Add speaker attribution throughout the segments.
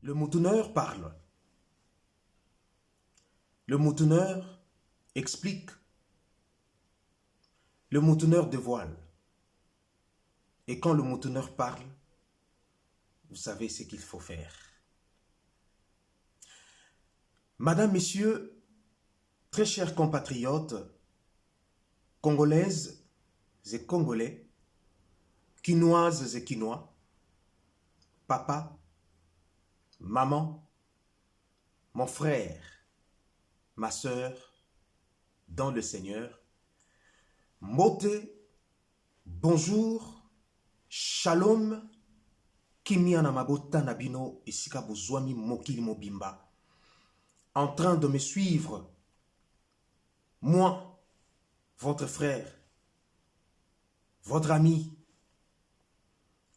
Speaker 1: Le moutoneur parle. Le moutoneur explique. Le moutoneur dévoile. Et quand le moutoneur parle, vous savez ce qu'il faut faire. Madame, Messieurs, très chers compatriotes, Congolaises et Congolais, Quinoises et Quinois, papa, maman, mon frère, ma sœur, dans le Seigneur, Moté, bonjour, shalom, kimia na mabota nabino esika bozwami mokili mobimba, en train de me suivre, moi, votre frère, votre ami,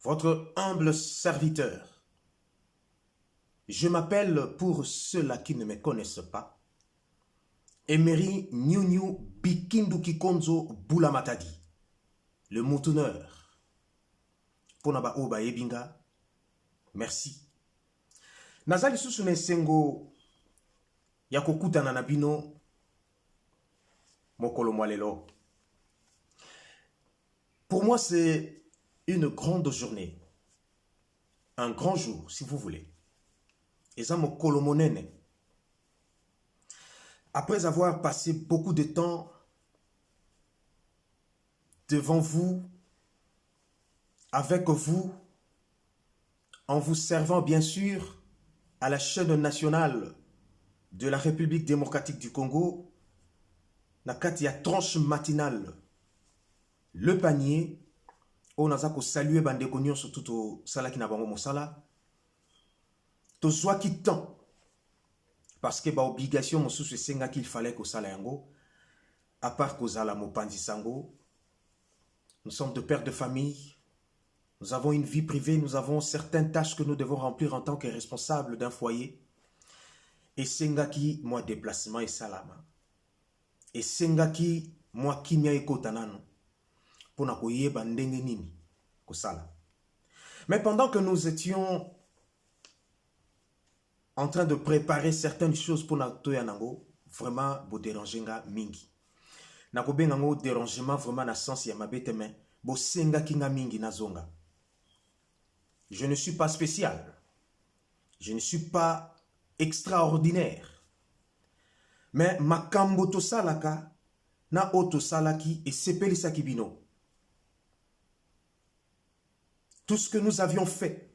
Speaker 1: votre humble serviteur. Je m'appelle, pour ceux-là qui ne me connaissent pas, Emery Nyunyu Bikindu Kikonzo Boulamatadi, le moutoneur. Ponaba Oba Ebinga, merci. Nazali Susune Sengo Yakokuta Nanabino Mokolo Mwalelo. Pour moi, c'est une grande journée, un grand jour, si vous voulez. Et ça, Mokolo Monene. Après avoir passé beaucoup de temps devant vous, avec vous, en vous servant bien sûr à la chaîne nationale de la République démocratique du Congo, nakati ya tranche matinale, le panier, on a salué bandeko nyonso tout sala ki na bango mosala, to zwa ki temps. Parce que ba obligation mosusu senga qu'il fallait que ça yango, à part que ça la mopanzi sango, nous sommes de pères de famille, nous avons une vie privée, nous avons certaines tâches que nous devons remplir en tant que responsables d'un foyer. Et senga qui moi déplacement et salama. Et senga qui moi kimia eko tanano pour na koyeba ndenge nini ko sala. Mais pendant que nous étions en train de préparer certaines choses pour notre yanango, vraiment, bo dérangenga mingi. Nako bengango dérangement vraiment na sens ya mabete mais bo senga kinga mingi na zonga. Je ne suis pas spécial. Je ne suis pas extraordinaire. Mais makambo to salaka na oto salaki et sepelisa kibino. Tout ce que nous avions fait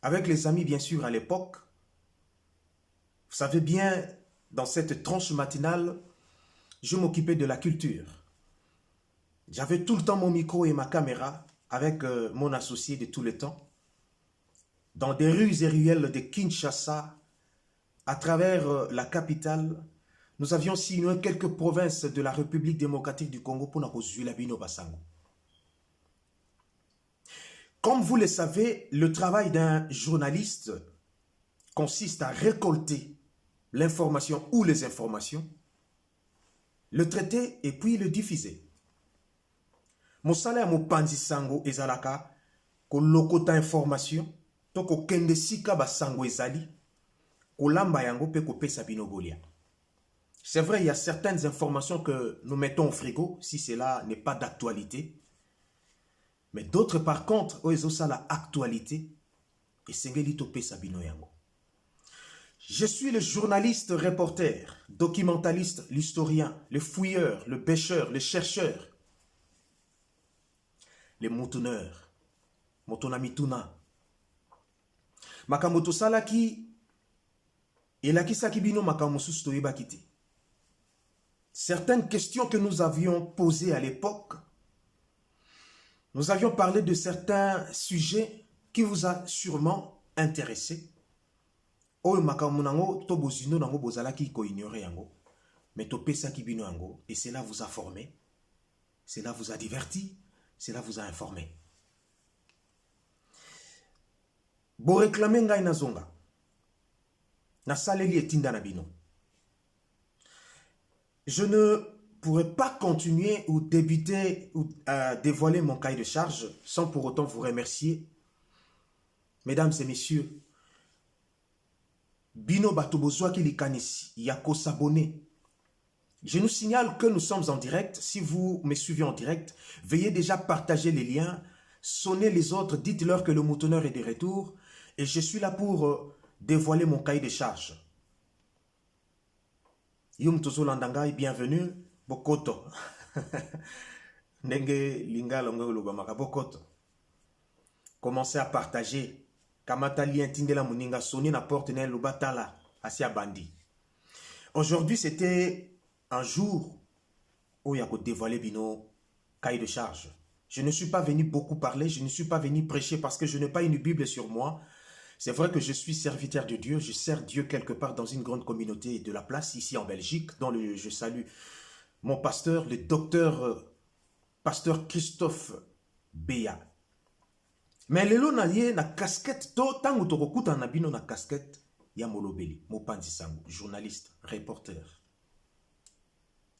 Speaker 1: avec les amis bien sûr à l'époque. Vous savez bien, dans cette tranche matinale, je m'occupais de la culture. J'avais tout le temps mon micro et ma caméra avec mon associé de tout le temps. Dans des rues et ruelles de Kinshasa, à travers la capitale, nous avions signé quelques provinces de la République démocratique du Congo pour nous Zulabino Basango. Comme vous le savez, le travail d'un journaliste consiste à récolter l'information ou les informations, le traiter et puis le diffuser. Mosala mo panzi sango ezalaka ko lokota information to ko kende sika ba sango ezali ko lamba yango pe ko pesa bino bolia. C'est vrai, il y a certaines informations que nous mettons au frigo si cela n'est pas d'actualité. Mais d'autres par contre, oezo sala actualité et sengeli to pesa bino yango. Je suis le journaliste, reporter, documentaliste, l'historien, le fouilleur, le pêcheur, le chercheur, le moutonneur, motonamituna. Makamoto salaki, elaki sakibino makamosus toyeba kiti. Certaines questions que nous avions posées à l'époque, nous avions parlé de certains sujets qui vous a sûrement intéressé. Oyo makamu nango to bozino nango bozalaki ko ignorer yango mais to pesa kibino yango et cela vous a formé, cela vous a diverti, cela vous a informé. Bo réclamer ngai na zonga na saleli etinda na bino. Je ne pourrais pas continuer ou débuter ou dévoiler mon cahier de charge sans pour autant vous remercier, mesdames et messieurs, Bino Batobozwa qui likanisi, yako s'abonner. Je nous signale que nous sommes en direct. Si vous me suivez en direct, veuillez déjà partager les liens, sonnez les autres, dites-leur que le moutonneur est de retour. Et je suis là pour dévoiler mon cahier de charge. Yum Tozo Landangai, bienvenue. Bokoto. Nenge Linga Longo Lubamaka, Bokoto. Commencez à partager. Kamata lien tindela muninga soni na porte ne lubatala asia bandi. Aujourd'hui, c'était un jour où il y a dévoilé bino cahier de charge. Je ne suis pas venu beaucoup parler, je ne suis pas venu prêcher parce que je n'ai pas une Bible sur moi. C'est vrai que je suis serviteur de Dieu, je sers Dieu quelque part dans une grande communauté de la place ici en Belgique, dont je salue mon pasteur, le docteur pasteur Christophe Béa. Mais lelo na ye na casquette to tango to kokuta na bino na casquette ya molobeli mopanzi sango journaliste reporter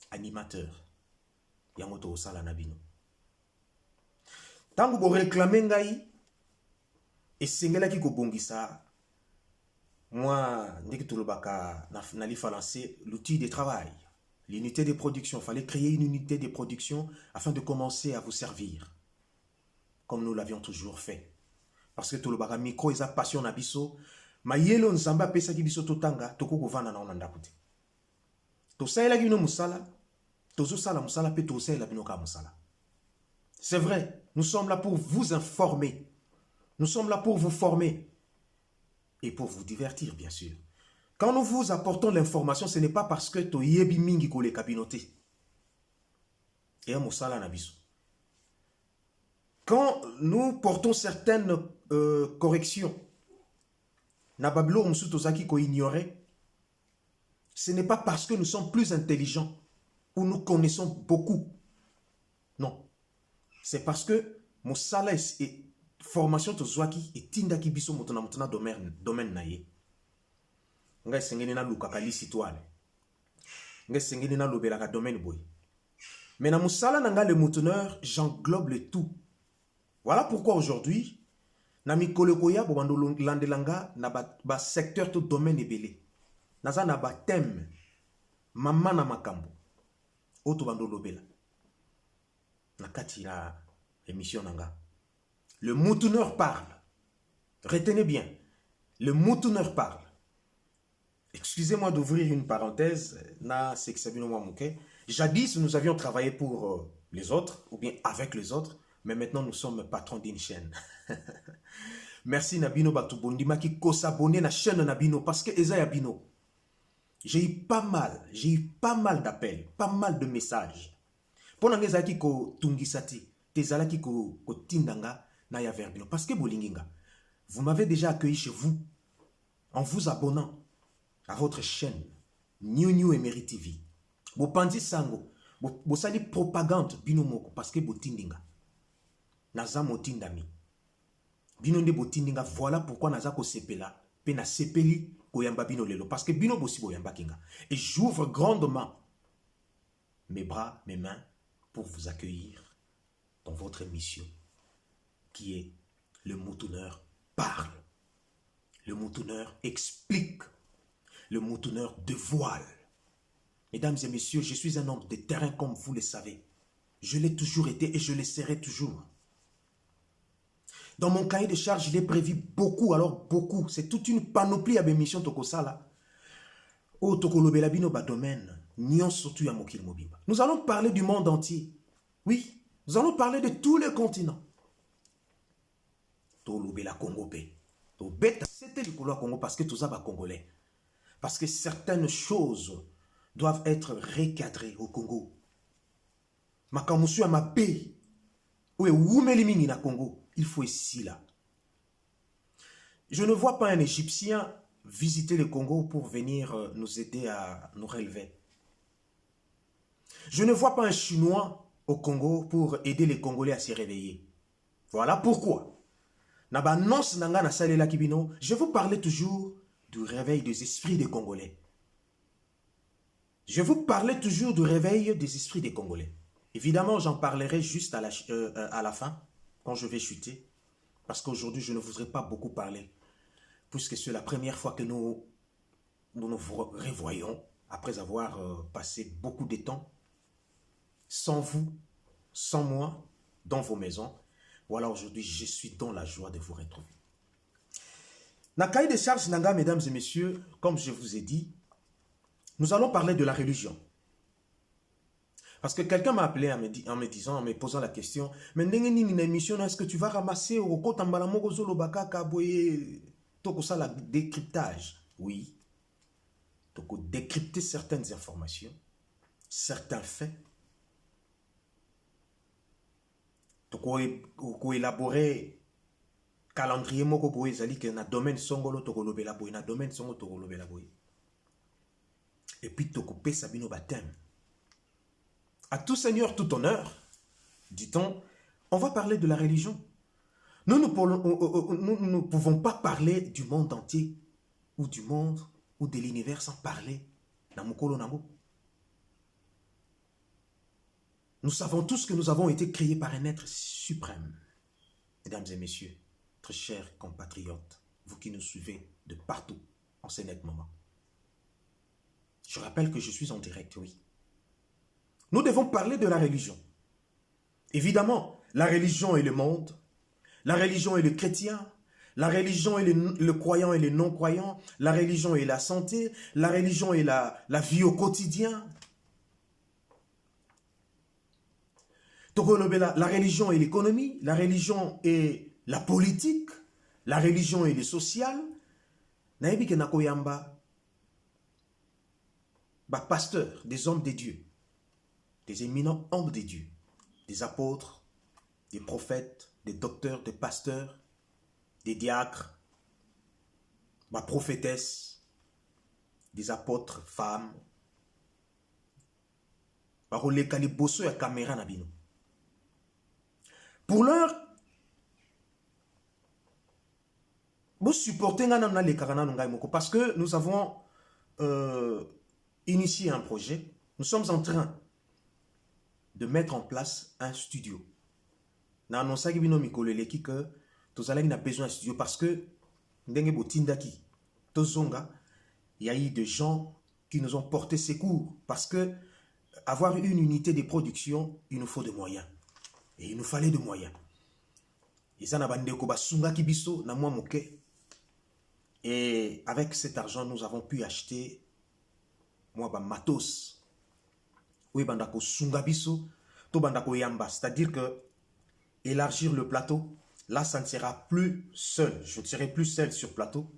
Speaker 1: animateur ya moto osala na bino tango bo réclamer ngai esengelaki ko bongisa moi ndeki tulobaka na lifa lancer l'outil de travail, l'unité de production. Fallait créer une unité de production afin de commencer à vous servir comme nous l'avions toujours fait. Parce que tout le baga micro est passion na biso, ma yelo nzamba pesa ki biso totanga, toko kovana na onanda kuti. To saela ki bino musala, tozo sala musala pe to saela bino ka musala. C'est vrai, nous sommes là pour vous informer. Nous sommes là pour vous former et pour vous divertir bien sûr. Quand nous vous apportons l'information, ce n'est pas parce que to yebi mingi ko le kabinote. Et un musala na biso. Quand nous portons certaines corrections, Nabablo Msutozaki ko ignorer, ce n'est pas parce que nous sommes plus intelligents ou nous connaissons beaucoup. Non. C'est parce que Moussala et formation Tozwaki et Tindaki Biso Motona domaine naye. Nga sengeni na lukakali citoine. Nga sengeni na lobelaka domaine boy. Mais na Moussala nanga le moutonneur, j'englobe le tout. Voilà pourquoi aujourd'hui, nami kolekoya bobando landelanga na ba secteur tout domaine ebele. Naza na ba thème mama na makambo. Oto bando lobela. Na kati la émission nanga. Le moutonneur parle. Retenez bien. Le moutonneur parle. Excusez-moi d'ouvrir une parenthèse. Na seksabino mouke. Jadis, nous avions travaillé pour les autres, ou bien avec les autres. Mais maintenant, nous sommes patrons d'une chaîne. Merci Nabino Batubondima qui s'abonne à la chaîne Nabino parce que Eza Yabino. J'ai eu pas mal d'appels, pas mal de messages. Pendant que Eza qui ko tungisati, Tezala qui ko tindanga na ya verbino. Parce que Bolinginga, vous m'avez déjà accueilli chez vous en vous abonnant à votre chaîne New Emery TV. Bo pandi sango, bo sali propagande bino moko parce que bo tindinga. Naza motindami. Bino nde botindinga, voilà pourquoi naza ko sepela, pe na sepeli ko yamba bino lelo parce que bino bosi bo yamba kinga. Et j'ouvre grandement mes bras, mes mains pour vous accueillir dans votre émission qui est le moutonneur parle. Le moutonneur explique. Le moutonneur dévoile. Mesdames et messieurs, je suis un homme de terrain comme vous le savez. Je l'ai toujours été et je le serai toujours. Dans mon cahier de charge, il est prévu beaucoup, alors beaucoup. C'est toute une panoplie à l'émission Tokosala. Oh, Tokolobela bino ba domaine. Nyon surtout à Mokil Mobimba. Nous allons parler du monde entier. Oui, nous allons parler de tous les continents. Tolobela Congo P. Tobeta, c'était le Congo parce que tout ça va congolais. Parce que certaines choses doivent être recadrées au Congo. Makamusu à ma paix. Oui, Woumelimini na Congo. Il faut ici là. Je ne vois pas un Égyptien visiter le Congo pour venir nous aider à nous relever. Je ne vois pas un Chinois au Congo pour aider les Congolais à se réveiller. Voilà pourquoi. Je vous parlais toujours du réveil des esprits des Congolais. Je vous parlais toujours du réveil des esprits des Congolais. Évidemment, j'en parlerai juste à la fin, quand je vais chuter. Parce qu'aujourd'hui, je ne voudrais pas beaucoup parler. Puisque c'est la première fois que nous nous nous revoyons après avoir passé beaucoup de temps sans vous, sans moi, dans vos maisons. Voilà, aujourd'hui, je suis dans la joie de vous retrouver. Dans le cahier de charges, mesdames et messieurs, comme je vous ai dit, nous allons parler de la religion. Parce que quelqu'un m'a appelé en me disant, en me posant la question, mais une émission, est-ce que tu vas ramasser au Kotambalamoko Zolobaka Kaboye Toko la décryptage? Oui. Toko décrypter certaines informations, certains faits. Toko élaborer calendrier moko boye zali que na domaine songolo toko lobela boye, na domaine songo toko lobela boye. Et puis toko pe sabino baptême. À tout seigneur, tout honneur, dit-on, on va parler de la religion. Nous ne pouvons pas parler du monde entier, ou du monde, ou de l'univers sans parler. Nous savons tous que nous avons été créés par un être suprême. Mesdames et messieurs, très chers compatriotes, vous qui nous suivez de partout en ce net moment. Je rappelle que je suis en direct, oui. Nous devons parler de la religion. Évidemment, la religion est le monde, la religion est le chrétien, la religion est le croyant et le non-croyant, la religion est la santé, la religion est la vie au quotidien. La religion est l'économie, la religion est la politique, la religion est le social. Naïbi Kenakoyamba, pasteurs, des hommes de Dieu, des éminents hommes de Dieu, des apôtres, des prophètes, des docteurs, des pasteurs, des diacres, prophétesses, des apôtres femmes. Pour l'heure, vous supportez parce que nous avons initié un projet. Nous sommes en train de mettre en place un studio. Nous avons annoncé que nous avons besoin d'un studio parce que il y a eu des gens qui nous ont porté secours parce que avoir une unité de production, il nous faut des moyens. Et il nous fallait des moyens. Et avec cet argent, nous avons pu acheter matos. C'est-à-dire que élargir le plateau, là, ça ne sera plus seul. Je ne serai plus seul sur plateau.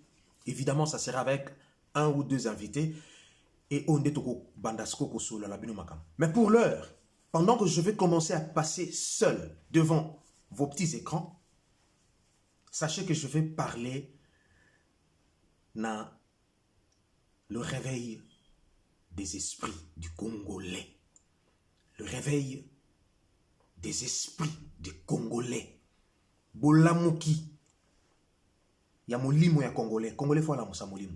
Speaker 1: Évidemment, ça sera avec un ou deux invités. Et on est au bandasko. Mais pour l'heure, pendant que je vais commencer à passer seul devant vos petits écrans, sachez que je vais parler dans le réveil des esprits du Congolais. Le réveil des esprits des Congolais. Bolamuki. Il y a molimo ya Congolais. Congolais faut la musa molimo.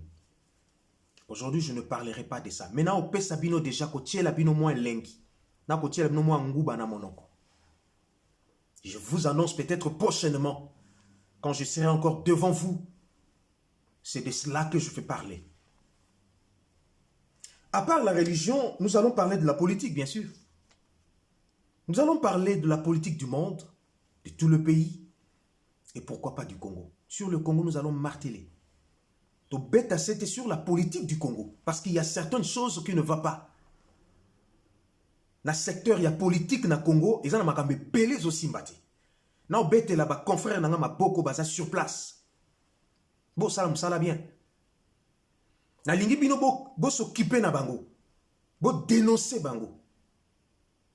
Speaker 1: Aujourd'hui, je ne parlerai pas de ça. Maintenant, au Pesabino déjà, kotie la bino moins lengi. Na kotie la bino moins nguba na monoko. Je vous annonce peut-être prochainement, quand je serai encore devant vous, c'est de cela que je vais parler. À part la religion, nous allons parler de la politique, bien sûr. Nous allons parler de la politique du monde, de tout le pays, et pourquoi pas du Congo. Sur le Congo, nous allons marteler. Donc, bêta, c'était sur la politique du Congo, parce qu'il y a certaines choses qui ne vont pas. Dans le secteur, il y a politique dans le Congo, et ça n'a pas belé aussi mbati. Now bête là-bas, confrère n'a pas beaucoup basé sur place. Bon, ça me bien. Na lingi bino bo s'occuper na bango. Bo dénoncer bango.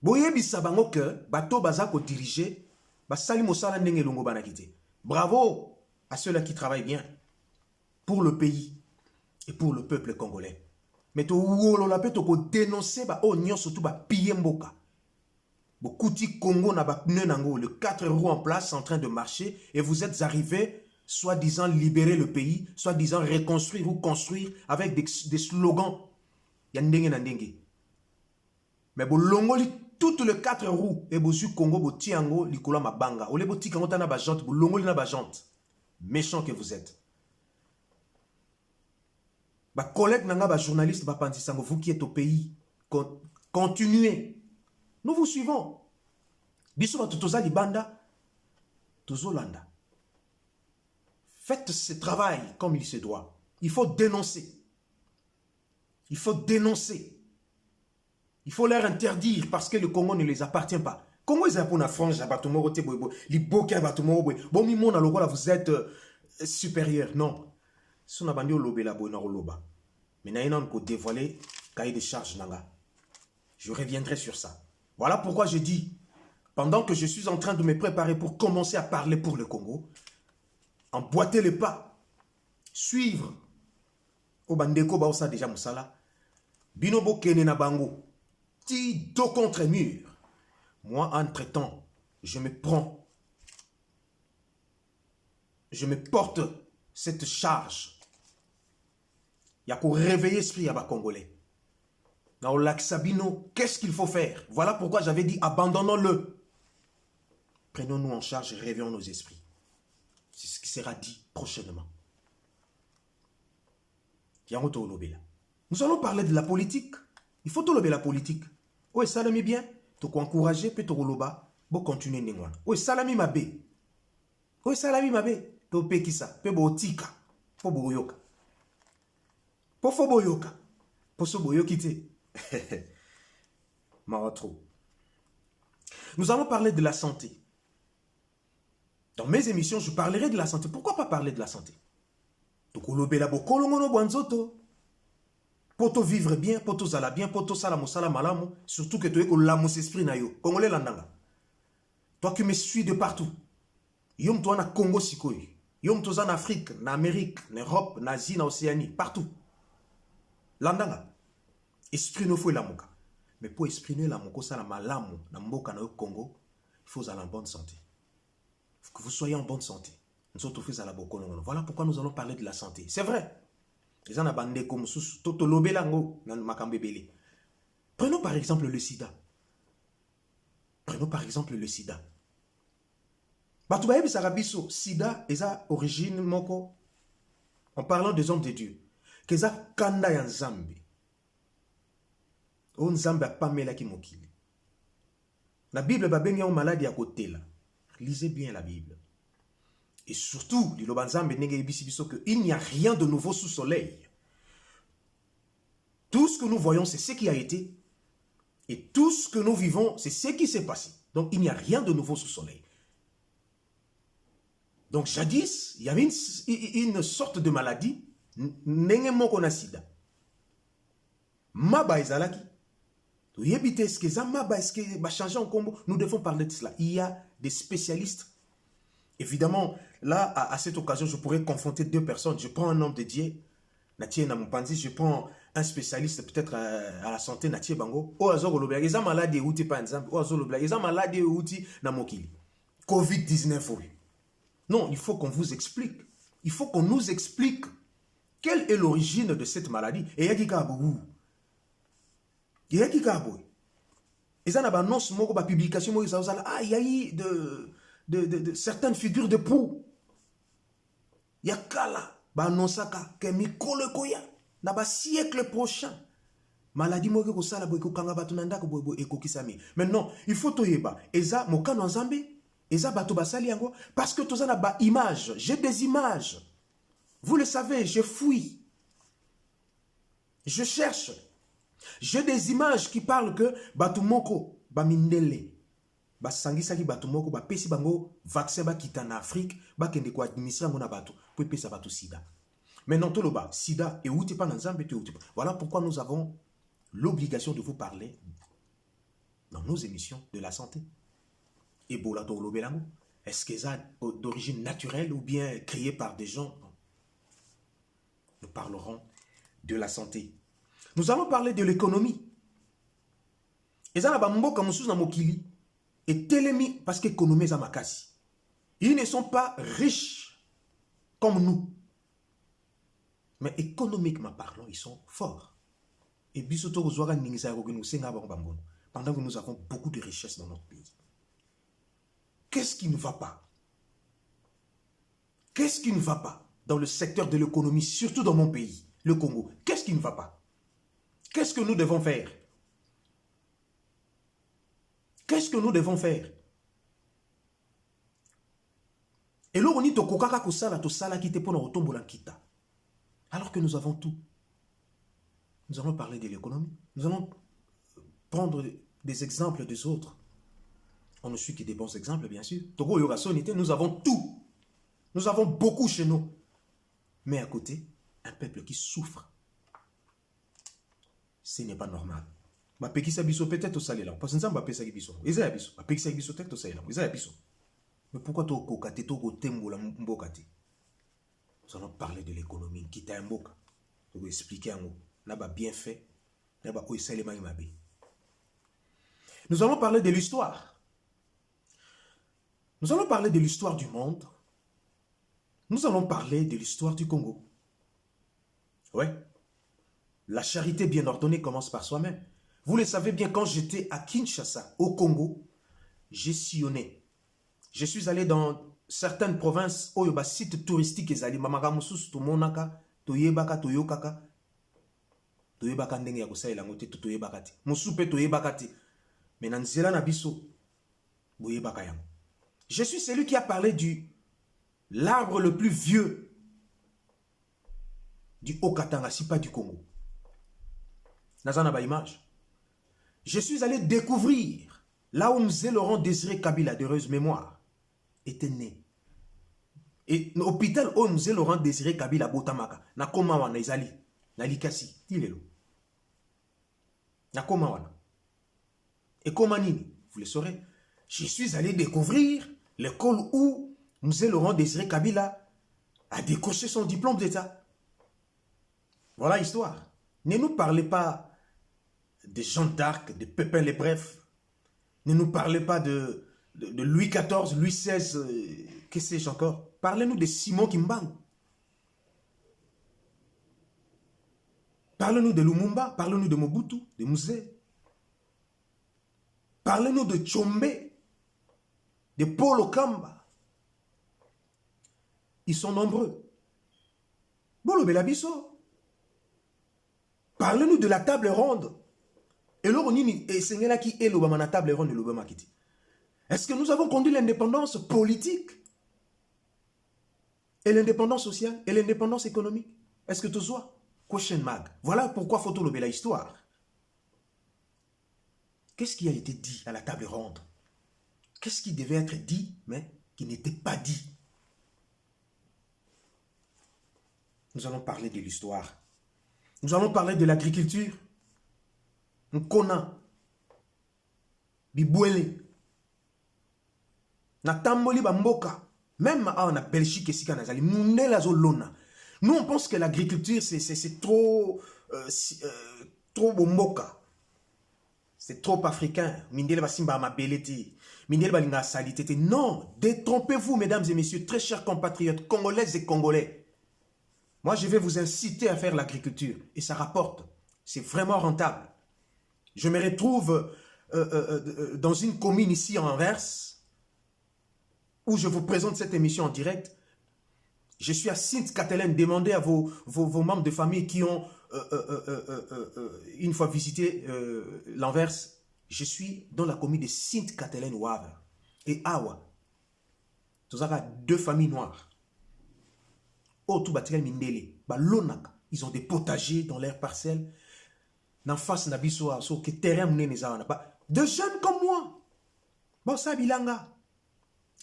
Speaker 1: Bo yebisa bango que bato baza ko diriger, ba sali mosala ndenge longo bana kité. Bravo à ceux-là qui travaillent bien pour le pays et pour le peuple congolais. Mais to wolo la pe to ko dénoncer ba o nyon surtout ba piller mboka. Bo kuti Congo na ba pneu nango le 4 roues en place en train de marcher et vous êtes arrivés soi-disant libérer le pays, soi-disant reconstruire ou construire avec des slogans. Yandenge na ndenge. Mais bo longoli toutes les 4 roues et bo zu Congo bo tiango likola mabanga. Ole bo tikango ta na ba jante, bo longoli na ba jante. Méchant que vous êtes. Bah, collègue nanga, bah, journaliste, bah, Pandisango, vous qui êtes au pays, continuez. Nous vous suivons. Biso ba tutoza libanda, tozolanda. Faites ce travail comme il se doit. Il faut dénoncer. Il faut dénoncer. Il faut leur interdire parce que le Congo ne les appartient pas. Congo est pour la France, vous êtes supérieur. Non. Si on a bandé au lobé là, mais n'a pas dévoilé cahier de charges nanga. Je reviendrai sur ça. Voilà pourquoi je dis, pendant que je suis en train de me préparer pour commencer à parler pour le Congo, emboîter les pas, suivre au bandeko baosa déjà musala, binobo kene na bango, ti dos contre mur. Moi, entre-temps, je me porte cette charge. Il y a qu'au réveiller l'esprit à Congolais. Dans le lac Sabino, qu'est-ce qu'il faut faire? Voilà pourquoi j'avais dit abandonnons-le. Prenons-nous en charge et réveillons nos esprits. C'est ce qui sera dit prochainement. Nous allons parler de la politique. Il faut tout lever la politique. Oui, ça l'ami bien. Tu encourager, puis tu roloba. Bon, continuer n'engouan. Oui, salami mabe. Oui, salami mabe. Tu peux qui ça? Peu botika. Pour boyoka. Pour fo boyoka. Pour so boyokite. Maratro. Nous allons parler de la santé. Dans mes émissions, je parlerai de la santé. Pourquoi pas parler de la santé? Pour te vivre bien, pour te zala bien, pour te salam malamu, surtout que tu es au lamus esprit na yo. Congolais landanga. Toi qui me suis de partout. Yom toi na Congo sikoy. Yom toi en Afrique, en Amérique, en Europe, en Asie, en Océanie, partout. Landanga. Esprit no fou lamuka. Mais pour exprimer lamuko sala malamu na mboka na yo Congo, il faut aller en bonne santé. Il faut que vous soyez en bonne santé. Voilà pourquoi nous allons parler de la santé. C'est vrai. Prenons par exemple le sida. Prenons par exemple le sida. Sida est à origine moko. En parlant des hommes de Dieu. Keza kanda ya nzambe. O nzambe apamela ki mokili. La Bible va benga o maladie à côté là. Lisez bien la Bible. Et surtout, il n'y a rien de nouveau sous soleil. Tout ce que nous voyons, c'est ce qui a été. Et tout ce que nous vivons, c'est ce qui s'est passé. Donc, il n'y a rien de nouveau sous soleil. Donc, jadis, il y avait une sorte de maladie. Nengemoko na sida. Maba ezalaki. Est-ce que ça va changer en combo? Nous devons parler de cela. Il y a des spécialistes. Évidemment, là, à cette occasion, je pourrais confronter deux personnes. Je prends un homme dédié, Natie Namupanzi, je prends un spécialiste peut-être à la santé, Natie Bango. Oh, azolo il y a maladie outi par exemple. Oh, azolo il y a maladie outi namokili. Covid-19, oui. Non, il faut qu'on vous explique. Il faut qu'on nous explique quelle est l'origine de cette maladie. Et il y a qui kabou. Il y a qui kabou. Et ça n'a pas non smoke ba publication moi ça il y a eu de certaines figures de proue. Il y a kala ba nonsaka ke mikolo koya na ba siècle prochain. Maladie mo ke ko sala boy ko kanga batu nanda ko boy eko kisami. Maintenant, il faut toyeba eza mokano nzambe eza batu basali yango parce que tozana ba image, j'ai des images. Vous le savez, je fouille. Je cherche. J'ai des images qui parlent que batu moko ba mindele ba sangisaki batu moko ba pesi bango vaccin ba kita na Afrique ba kende ko administrer ngona batu pour pesa batu sida. Maintenant tout le bas sida et outi pas nzambe tu outi. Voilà pourquoi nous avons l'obligation de vous parler dans nos émissions de la santé. Ebola to lobelango, est-ce que ça d'origine naturelle ou bien créé par des gens? Nous parlerons de la santé. Nous allons parler de l'économie. Et ça, et telemi parce qu'économie est makasi. Ils ne sont pas riches comme nous. Mais économiquement parlant, ils sont forts. Et pendant que nous avons beaucoup de richesses dans notre pays. Qu'est-ce qui ne va pas? Qu'est-ce qui ne va pas dans le secteur de l'économie, surtout dans mon pays? le Congo. Qu'est-ce qui ne va pas? Qu'est-ce que nous devons faire? Qu'est-ce que nous devons faire? Et là, on dit alors que nous avons tout. Nous allons parler de l'économie. Nous allons prendre des exemples des autres. On ne suit que des bons exemples, bien sûr. Togo Yoga Sonité, nous avons tout. Nous avons beaucoup chez nous. Mais à côté, un peuple qui souffre. Ce n'est pas normal. Peut-être au salaire. Parce que nous avons fait biso. Ils ont biso. Peut-être biso peut-être au salaire. Ils ont biso. Mais pourquoi tu as Nous allons parler de l'économie. Qui t'a un mot. Tu vas expliquer un mot. N'a pas bien fait. N'a pas essayé de faire. Nous allons parler de l'histoire. Nous allons parler de l'histoire du monde. Nous allons parler de l'histoire du Congo. Ouais. La charité bien ordonnée commence par soi-même. Vous le savez bien, quand j'étais à Kinshasa, au Congo, j'ai sillonné. Je suis allé dans certaines provinces où il y a des sites touristiques. Ezali mamagamusus, tomonaka, toyebaka, toyokaka. Toyebaka ndenge ya kosalela ngote toyebaka te. Musupe toyebaka te. Mais dans nzela na biso, boyebaka yango. Je suis celui qui a parlé du l'arbre le plus vieux du Haut-Katanga, si pas du Congo. Nazana ba image. Je suis allé découvrir là où Mzee Laurent Désiré Kabila, d'heureuse mémoire, était né. Et l'hôpital où Mzee Laurent Désiré Kabila botamaka, na koma wana izali, na likasi, ilelo. Na koma wana. Et comment nini, vous le saurez. Je suis allé découvrir l'école où Mzee Laurent Désiré Kabila a décroché son diplôme d'État. Voilà l'histoire. Ne nous parlez pas de Jeanne d'Arc, de Pépin le Bref. Ne nous parlez pas de Louis XIV, Louis XVI, que sais-je encore. Parlez-nous de Simon Kimbangu. Parlez-nous de Lumumba, parlez-nous de Mobutu, de Mzee. Parlez-nous de Tchombe, de Paul Okamba. Ils sont nombreux. Bolo Belabiso. Parlez-nous de la table ronde. Et là, on dit, c'est là qui est la table ronde de l'Obama Kitty. Est-ce que nous avons conduit l'indépendance politique et l'indépendance sociale et l'indépendance économique? Est-ce que tu vois? Question mag. Voilà pourquoi faut tout la histoire. Qu'est-ce qui a été dit à la table ronde? Qu'est-ce qui devait être dit, mais qui n'était pas dit? Nous allons parler de l'histoire. Nous allons parler de l'agriculture. Nkona. Bibouele. Na tamboli bamboka. Même en Belgique et Sika Nazali. Nous, on pense que l'agriculture, c'est trop... trop bomboka. C'est trop africain. Mindele basimba ma beleti. Mindele balinga salitete. Non, détrompez-vous, mesdames et messieurs, très chers compatriotes, congolaises et congolais. Moi, je vais vous inciter à faire l'agriculture. Et ça rapporte. C'est vraiment rentable. Je me retrouve dans une commune ici en Anvers, où je vous présente cette émission en direct. Je suis à Sint-Katelen. Demandez à vos membres de famille qui ont une fois visité l'Anvers. Je suis dans la commune de Sint-Katelen-Waver et Awa. Tous deux familles noires. Ils ont des potagers dans leurs parcelles. De jeunes comme moi.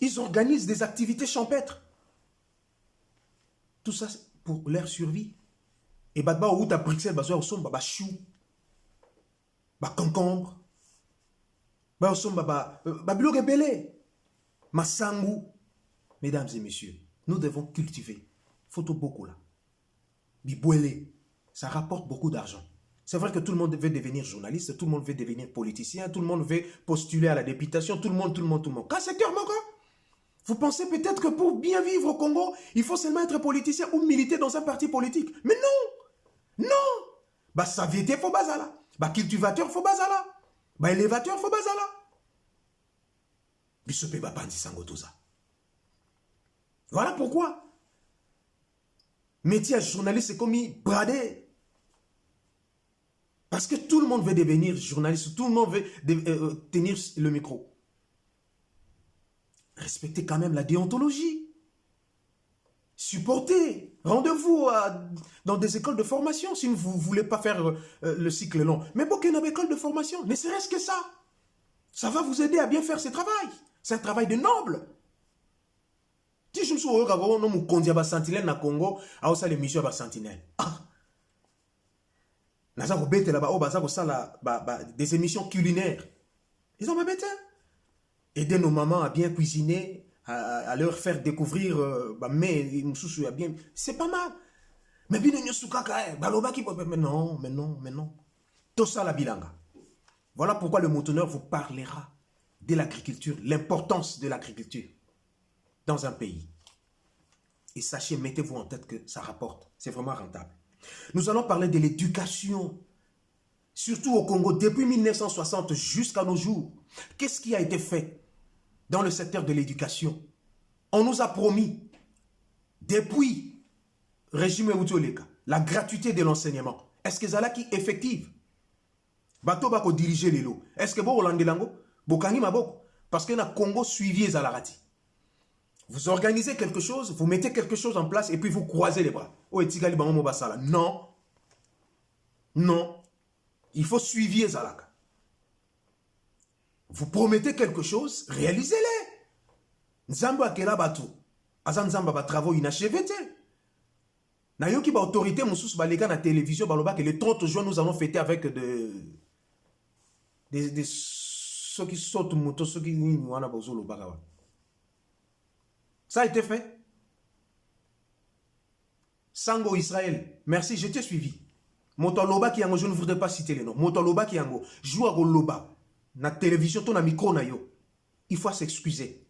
Speaker 1: Ils organisent des activités champêtres. Tout ça pour leur survie. Et badba ou ta Bruxelles, bazoa au son baba chou, ba concombre, ba au son baba bilogue belé, masangu. Mesdames et messieurs, nous devons cultiver. Photo beaucoup là. Bibouélé, ça rapporte beaucoup d'argent. C'est vrai que tout le monde veut devenir journaliste, tout le monde veut devenir politicien, tout le monde veut postuler à la députation, tout le monde. Qu'est-ce que c'est, mon gars? Vous pensez peut-être que pour bien vivre au Congo, il faut seulement être politicien ou militer dans un parti politique. Mais non! Non! Bah, saviété, faut bazala. Bah, cultivateur, faut bazala. Bah, élévateur, faut bazala. Bisope, bah, pandi sangotoza. Voilà pourquoi. Métier à journaliste, c'est comme bradé. Parce que tout le monde veut devenir journaliste, tout le monde veut tenir le micro. Respectez quand même la déontologie. Supportez. Rendez-vous dans des écoles de formation si vous ne voulez pas faire le cycle long. Mais pour qu'il y ait une école de formation, ne serait-ce que ça. Ça va vous aider à bien faire ce travail. C'est un travail de noble. Si je me suis dit que sentinelle na Congo, a aussi l'émission de sentinelle. Des émissions culinaires. Ils ont ma bête. Aider nos mamans à bien cuisiner, à leur faire découvrir mais c'est pas mal. Mais non. Tout ça la bilanga. Voilà pourquoi le moutoneur vous parlera de l'agriculture, l'importance de l'agriculture dans un pays. Et sachez, mettez-vous en tête que ça rapporte. C'est vraiment rentable. Nous allons parler de l'éducation, surtout au Congo, depuis 1960 jusqu'à nos jours. Qu'est-ce qui a été fait dans le secteur de l'éducation? On nous a promis, depuis le régime Eutoleka, la gratuité de l'enseignement. Est-ce que c'est qui est effective? Bato bako diriger les lots. Est-ce que vous Hollande lango? Bokangi maboko. Parce que na Congo suivi Zalarati. Vous organisez quelque chose, vous mettez quelque chose en place et puis vous croisez les bras. Non. Non. Il faut suivre Zalaka. Vous promettez quelque chose, réalisez-les. Nzambo akela batu. Azan nzamba ba travaux inachevés. Na yoki ba autorité moussous ba lega na télévision baloba que le 30 juin nous allons fêter avec des ceux qui sautent moto, ceux qui wana bozolo bagawa. Ça a été fait. Sango Israël, merci, je t'ai suivi. Motoloba qui yango, je ne voudrais pas citer les noms. Motoloba qui yango, joue à Goloba, na télévision, ton micro na yo. Il faut s'excuser.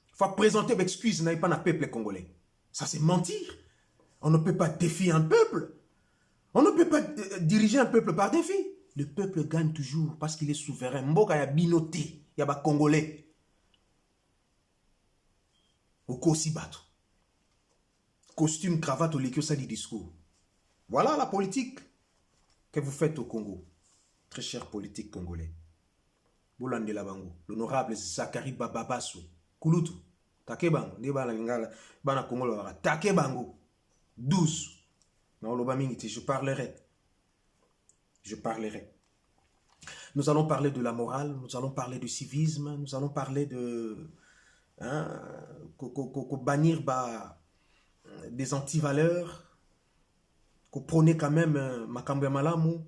Speaker 1: Il faut présenter l'excuse, n'a pas na peuple congolais. Ça c'est mentir. On ne peut pas défier un peuple. On ne peut pas diriger un peuple par défi. Le peuple gagne toujours parce qu'il est souverain. Mboka ya binoté, ya ba congolais. Au Kosibato. Costume, cravate, au l'équio, ça dit discours. Voilà la politique que vous faites au Congo. Très cher politique congolais. Boulande Labango, l'honorable Zachary Bababasso, Kulutu, Takebango, Bana Congo, Takebango, 12. Non, l'Obamingiti, je parlerai. Nous allons parler de la morale, nous allons parler du civisme, nous allons parler de bannir des antivaleurs, qu'on prône quand même makambo malamu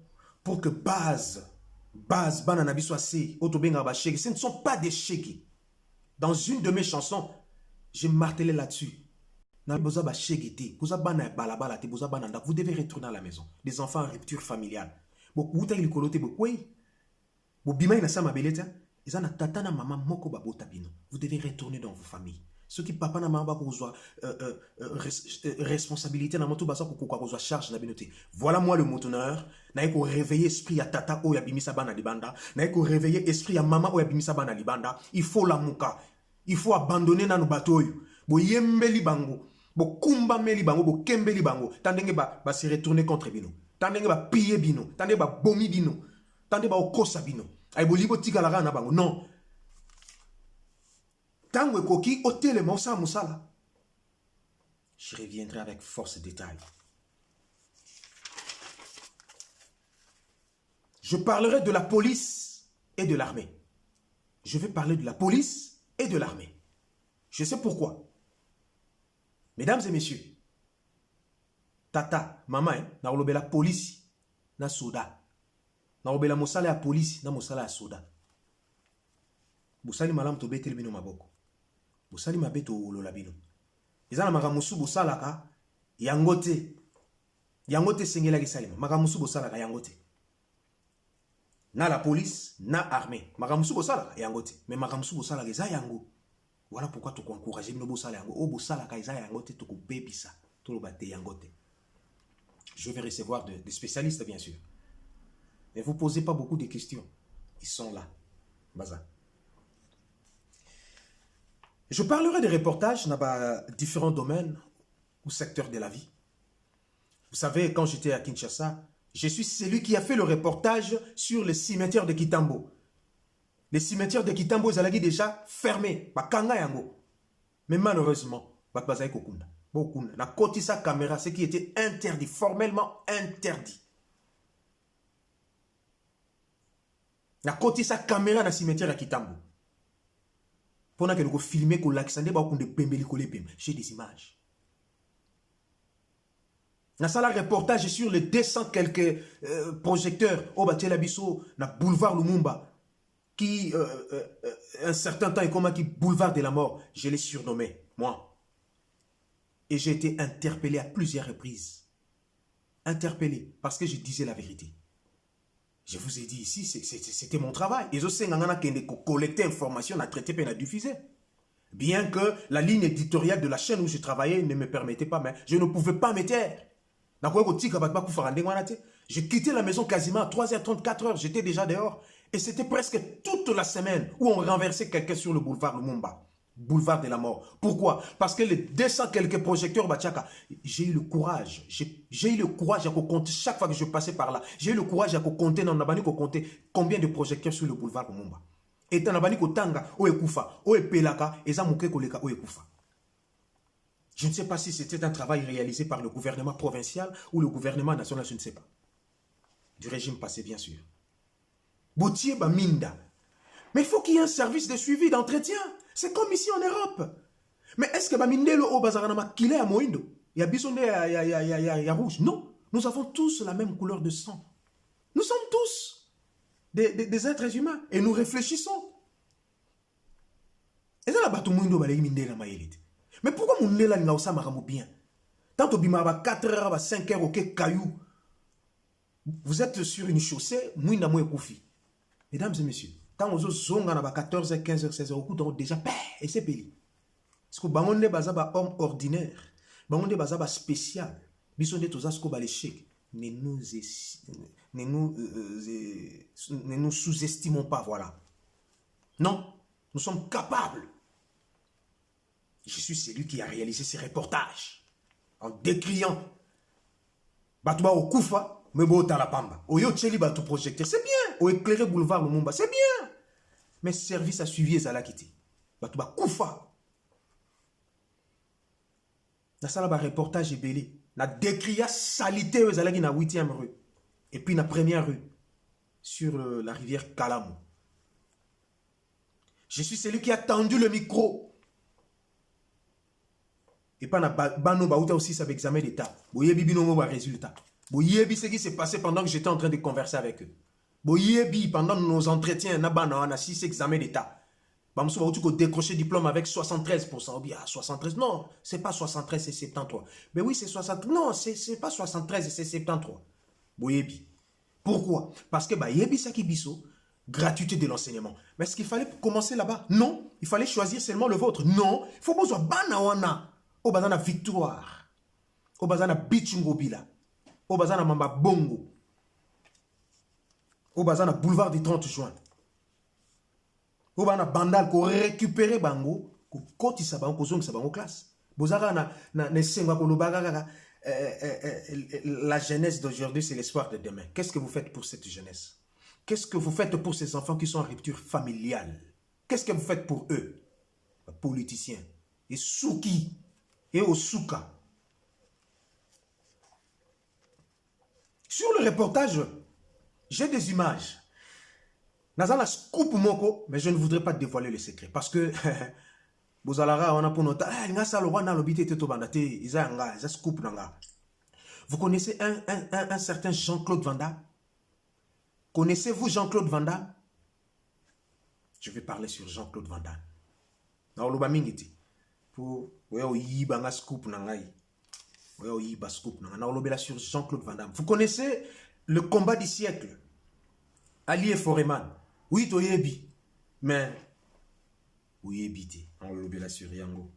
Speaker 1: pour que base bananabi soit si autobenga ba sheki. Ce ne sont pas des sheki. Dans une de mes chansons, j'ai martelé là-dessus. Vous devez retourner à la maison. Des enfants en rupture familiale. Vous devez retourner dans vos familles. Ceux qui papa na mama kozwa responsabilité na moto basa ko kozwa charge na binoté. Voilà moi le moutoneur, na ko réveiller esprit ya tata o ya bimisa bana libanda, na ko réveiller esprit ya mama o ya bimisa bana libanda. Il faut la muka. Il faut abandonner na no batoyo. Bo yembeli bango, bo kumba meli bango, bo kembeli bango. Tandenge ba se retourner contre bino. Tandenge ba piller bino, tandenge ba bomi bino. Tandenge ba okosa bino. Ay bo libo tigala na bango. Non. Je reviendrai avec force détail. Je parlerai de la police et de l'armée. Je vais parler de la police et de l'armée. Je sais pourquoi. Mesdames et messieurs, tata, maman, na la police, na soda. Na la mosala la police, na mosala la soda. Busali malam to betel bino maboko. Busali mabeto lolabino. Ezana magamusu busalaka yangote. Yangote sengela kisalima. Magamusu busalaka yangote. Na la police, na armée. Magamusu busalaka yangote. Mais magamusu busalaka eza yango. Voilà pourquoi tu encourager bino busala yango. O busalaka eza yangote to kubebisa. To lobate yangote. Je vais recevoir des spécialistes bien sûr. Ne vous posez pas beaucoup de questions. Ils sont là. Baza. Je parlerai des reportages dans différents domaines ou secteurs de la vie. Vous savez, quand j'étais à Kinshasa, je suis celui qui a fait le reportage sur le cimetière de Kitambo. Les cimetières de Kitambo, ils allaient déjà fermés. Mais malheureusement, na koti sa caméra, ce qui était interdit, formellement interdit. Na koti sa caméra na cimetière à Kitambo. Pendant que nous filmons, j'ai des images. Na sala reportage sur les 200 quelques projecteurs au Batelabiso, na boulevard Lumumba, qui un certain temps est comme qui boulevard de la mort. Je l'ai surnommé, moi. Et j'ai été interpellé à plusieurs reprises. Interpellé parce que je disais la vérité. Je vous ai dit ici, c'était mon travail. Et je sais que collecter information, à traiter et à diffuser. Bien que la ligne éditoriale de la chaîne où je travaillais ne me permettait pas, mais je ne pouvais pas me taire. J'ai quitté la maison quasiment à 3h30, 4h. J'étais déjà dehors. Et c'était presque toute la semaine où on renversait quelqu'un sur le boulevard Lumumba. Boulevard de la mort. Pourquoi? Parce que les 200 quelques projecteurs Bachaka, j'ai eu le courage. J'ai eu le courage à compter chaque fois que je passais par là. J'ai eu le courage à compter dans Nabani compter combien de projecteurs sur le boulevard Lumumba. Et dans Nabani Tanga, Oekufa, Oepelaka, et Zamuke Koleka, Oekufa. Je ne sais pas si c'était un travail réalisé par le gouvernement provincial ou le gouvernement national, je ne sais pas. Du régime passé, bien sûr. Boutier Baminda. Mais il faut qu'il y ait un service de suivi d'entretien. C'est comme ici en Europe. Mais est-ce que Bamindelo au Bazaranama qu'il est à Moindo? Il y a bisonné, il y a rouge. Non. Nous avons tous la même couleur de sang. Nous sommes tous des êtres humains. Et nous réfléchissons. Et ça, là-bas, tout le monde mais pourquoi mon nez là n'a pas bien? Tant que bimaba 4h, 5h, ok, caillou. Vous êtes sur une chaussée, mouina moué koufi. Mesdames et messieurs, quand vous zonga na 14h, 15h, 16h, donc déjà, et c'est payé. Parce que bangonde bazaba homme ordinaire, bangonde bazaba spécial, bisonde tous asko ba l'échec. Ne nous sous-estimons pas, voilà. Non, nous sommes capables. Je suis celui qui a réalisé ces reportages en décriant Batouba au Koufa, mais Bota la Pamba. Oyo Tcheli Batou projecteur, c'est bien. Au éclairé boulevard Lumumba, c'est bien. Mais service a suivi ça la quitté. Batouba Koufa. Na sala ba reportage est belé. Na décria salité aux alagi na 8e rue. Et puis na première rue. Sur la rivière Kalamou. Je suis celui qui a tendu le micro. Et pas na bano baouta aussi ça examen d'état. Boyebi binomo ba résultat. Boyebi ce qui s'est passé pendant que j'étais en train de converser avec eux. Boyebi pendant nos entretiens na bana on a 6 examens d'état. Bamsou baoutu ko décroché diplôme avec 73%. Bien 73 non, c'est pas 73 c'est 73. Mais oui, c'est 73. Non, c'est pas 73 c'est 73. Boyebi. Pourquoi? Parce que bah yebi ça qui biso gratuité de l'enseignement. Mais est-ce qu'il fallait commencer là-bas? Non, il fallait choisir seulement le vôtre. Non, il faut besoin bana wana. Au bazana victoire, au bazana bichungobila, au bazana mamba bongo, au bazana boulevard du 30 juin, au bazana bandal ko récupérer bango, ko kotisa bango, ko zongisa bango classe. Bozara na nesenga ko lobaga la jeunesse d'aujourd'hui c'est l'espoir de demain. Qu'est-ce que vous faites pour cette jeunesse? Qu'est-ce que vous faites pour ces enfants qui sont en rupture familiale? Qu'est-ce que vous faites pour eux? Politiciens et souki et au souka. Sur le reportage, j'ai des images. Nazala scoop moko, mais je ne voudrais pas dévoiler le secret parce que Bozalara on a pour noter ngasa lo wana lobité teto bandate izanga za scoop nanga. Vous connaissez un certain Jean-Claude Vanda? Connaissez-vous Jean-Claude Vanda? Je vais parler sur Jean-Claude Vanda. Na oloba mingiti. Pour yiba scoop nangai. Yiba scoop nanga. Na olobela sur Jean-Claude Van Damme. Vous connaissez le combat du siècle? Ali et Foreman. Oui, to yebi. Mais oui, yebiti. Na olobela sur Yango.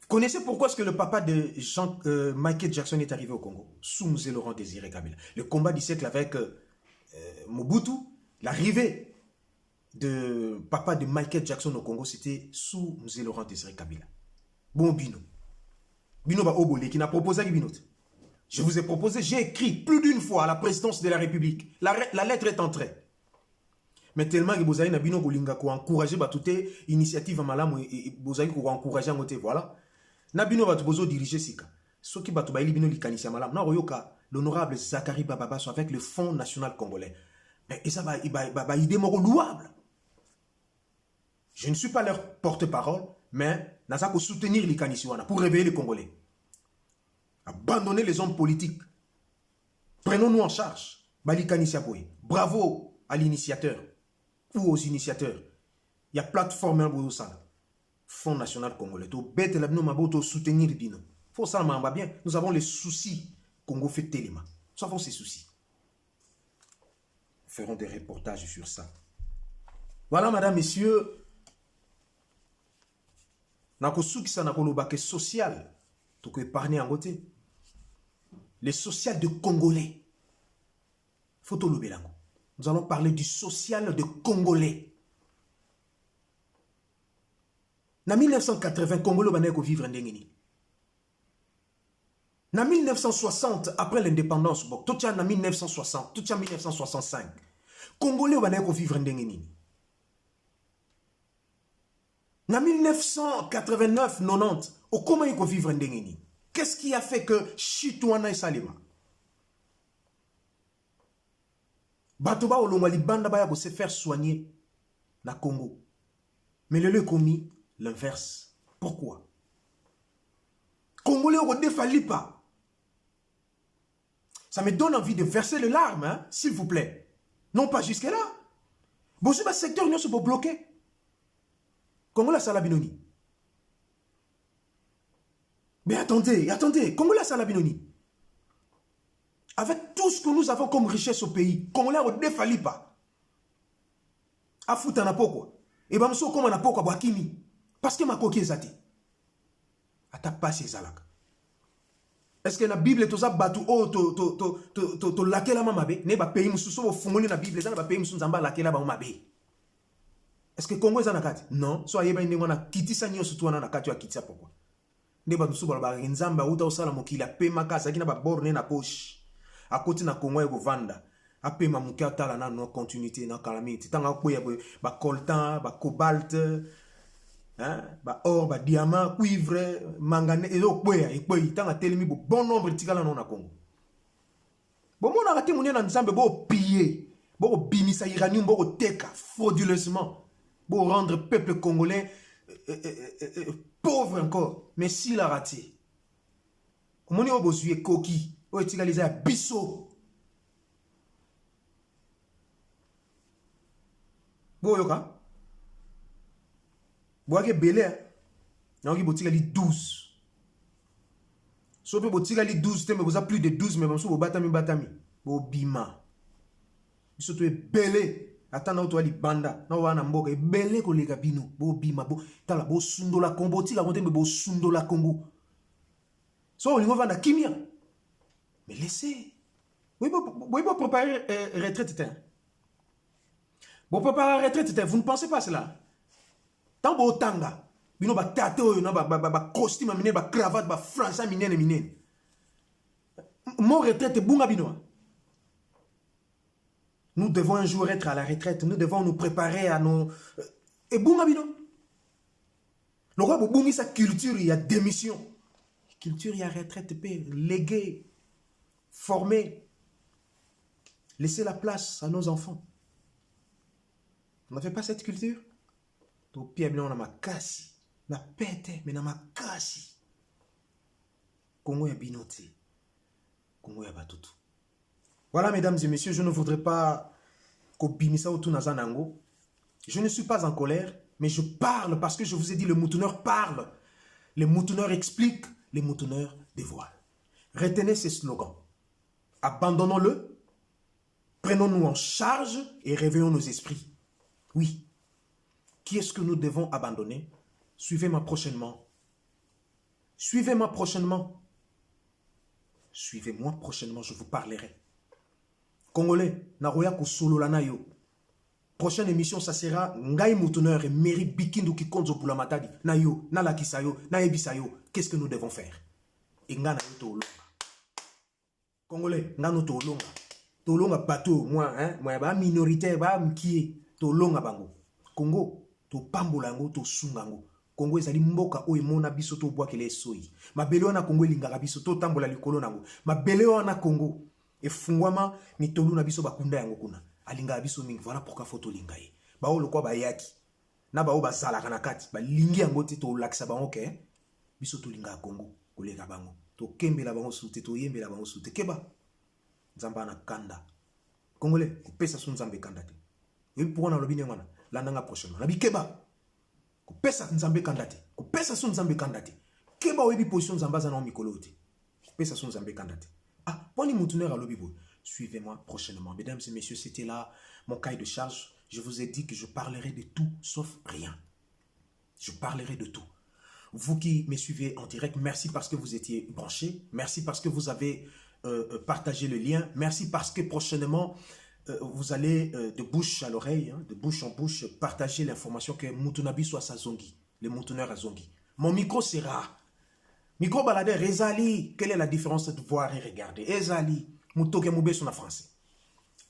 Speaker 1: Vous connaissez pourquoi est-ce que le papa de Michael Jackson est arrivé au Congo? Sous Mzee Laurent Désiré Kabila. Le combat du siècle avec Mobutu, l'arrivée de papa de Michael Jackson au Congo, c'était sous Mzee Laurent Désiré Kabila. Bon bino. Binoba Obole qui n'a proposé à Binot. Je vous ai proposé, j'ai écrit plus d'une fois à la présidence de la République. La lettre est entrée. Mais tellement que vous avez encouragé toute initiative à Malam et vous avez encouragé à côté. Voilà. Nabino va vous diriger Sika. Ce qui va vous bino likanisi à Malam. L'honorable Zachary Bababa soit avec le Fonds national congolais. Mais ça va idée louable. Je ne suis pas leur porte-parole, mais nous allons soutenir les Kanisiwana pour réveiller les Congolais. Abandonner les hommes politiques. Prenons-nous en charge. Bravo à l'initiateur ou aux initiateurs. Il y a plateforme à ça. Fonds national congolais. Il soutenir Bino. Faut ça bien. Nous avons les soucis. Congo fait téléma. Nous avons ces soucis. Nous ferons des reportages sur ça. Voilà, madame, messieurs. Social. Tout que épargner en côté. Les social de Congolais. Photo Lobelango. Nous allons parler du social de Congolais. En 1980, Congolais va vivre en Dengeni. En 1960, après l'indépendance, tout en 1960, tout en 1965, Congolais va vivre en Dengeni. En 1989-90, comment il faut vivre en Dengeni? Qu'est-ce qui a fait que Chitouana et Salima Batoba Olongwali Banda Baya se faire soigner na Congo. Mais le commis l'inverse. Pourquoi? Congolais au défali pas. Ça me donne envie de verser les larmes, hein, s'il vous plaît. Non pas jusque-là. Bon, c'est le secteur nous se bloquer. Congolais Salabinoni. Mais attendez, Congolais Salabinoni. Avec tout ce que nous avons comme richesse au pays, Congolais ne défali pas. Afuta na pokwa. Et bien, nous comme na pokwa bakimi. Parce que ma coquille est zati. Ata pas ces alaka. Est-ce que la Bible est tout ça batu oh to lakela mamabe ne ba pays mususu bo fungoli na Bible ça na ba pays mususu nzamba lakela ba mamabe. Est-ce que Congo est en akati? Non, so ayeba ndenge wana kitisa nyo surtout wana na kati wa kitisa pourquoi? Ne ba mususu ba nzamba uta osala mokila pe makasa kina ba borne na poche. À côté na Congo et Vanda, après ma mouka tala na non continuité na calamité. Tant que ba coltan, ba cobalt, hein, ba or, ba diamant, cuivre, manganèse, et donc et puis tant que tel bon nombre de tigala non na Congo. Bon mon arrêté mon na nzambe bo piller, bo bimisa uranium bo teka frauduleusement, bo rendre peuple congolais pauvre encore, mais s'il a raté. Mon yo bo suye coquille. O etigalize ya biso. Bo yoka. Bo ake belé. Nangi botigali 12. So pe botigali 12 te me boza plus de 12 mais mamso bo batami. Bo bima. Biso to e belé. Atana o to ali banda. Na wana mboka e belé ko lega bino. Bo bima bo tala bo sundo la Congo ti la monte me bo sundo la Congo. So lingo vanda kimia. Mais laissez. Oui, vous préparez retraite. Vous préparez retraite. Vous ne pensez pas cela. Tant que tanga, vous avez tato, ba costume, ba cravate, ba français, minen. Mon retraite, bunga bino. Nous devons un jour être à la retraite. Nous devons nous préparer à nos... Et bunga bino. Le roi bungi sa culture, il y a démission. Culture, il y a retraite, légué. Former, laisser la place à nos enfants. On n'a fait pas cette culture. Donc, Pierre, on a ma casse, na pète, mais na ma casse. Congo ya binoté, Congo ya batutu. Voilà, mesdames et messieurs, je ne voudrais pas qu'obimisa autour nazanango. Je ne suis pas en colère, mais je parle parce que je vous ai dit, le moutonneur parle. Les moutonneurs expliquent, les moutonneurs dévoilent. Retenez ces slogans. Abandonnons-le, prenons-nous en charge et réveillons nos esprits. Oui. Qui est-ce que nous devons abandonner? Suivez-moi prochainement. Suivez-moi prochainement. Suivez-moi prochainement, je vous parlerai. Congolais, Naroya Kusolo Lanayo. Prochaine émission, ça sera Ngai Moutoneur et Meri Bikindu Kikonzo Pulamatadi. Nayo, Nalakisayo, Naebisayo. Qu'est-ce que nous devons faire? et ngana yo to longa. Congolais, ngano to longa. To longa bateau, moi ba minoritaire ba mkie to longa bango. Congo to pambolango to sungango. Congo ezali mboka o emona biso to bwakele soyi. Mabele wana Congo elingaka biso to tambola likolo nango. Mabele wana Congo efungwama mitolu na biso bakunda yango kuna. Alinga biso mingi, voilà pourquoi faut to lingaye. Ba o lokwa ba yaki. Na ba o ba zalaka na kati, ba lingi yango te to lakisa bango ke. Biso to linga Congo, kolega bango. To kembela bango sute, to yembela bango sute. Keba Nzamba na kanda. Congolais, pesa sun Nzambe kanda te. Yebi pourquoi na lobi ngwana landanga prochainement. Na bi keba. Ko pesa Nzambe kanda te. Ko pesa sun Nzambe kanda te. Keba webi position Nzamba za na mikolo te. Pesa sun Nzambe kanda te. Ah, poni mutuneur à lobi bo. Suivez-moi prochainement. Mesdames et messieurs, c'était là mon cahier de charge. Je vous ai dit que je parlerai de tout sauf rien. Je parlerai de tout. Vous qui me suivez en direct, merci parce que vous étiez branchés. Merci parce que vous avez partagé le lien. Merci parce que prochainement, vous allez de bouche à l'oreille, de bouche en bouche, partager l'information que Moutunabi soit sa zongi, le moutoneur à zongi. Mon micro sera. Micro baladeur, Ezali. Quelle est la différence de voir et regarder? Ezali. Moutoke moube son en français.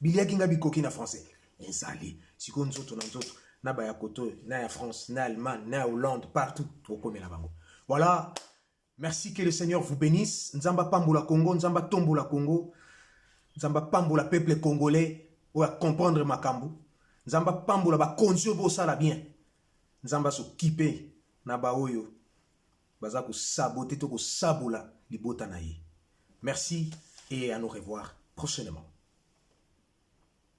Speaker 1: Bilia kinga bikoki na français. Ezali. Si kon nzoto na nzoto. Na ba ya koto, na ya France, na Allemagne, na Hollande, partout. Voilà. Merci, que le Seigneur vous bénisse. Nzamba pamboula Congo, Nzamba tomboula Congo. Nzamba pamboula peuple congolais. Ou à comprendre ma kambu. Nzamba pamboula ba konzio bo sala bien. Nzamba so kipe na ba oyo. Baza ko saboter to ko saboula libota na ye. Merci et à nous revoir prochainement.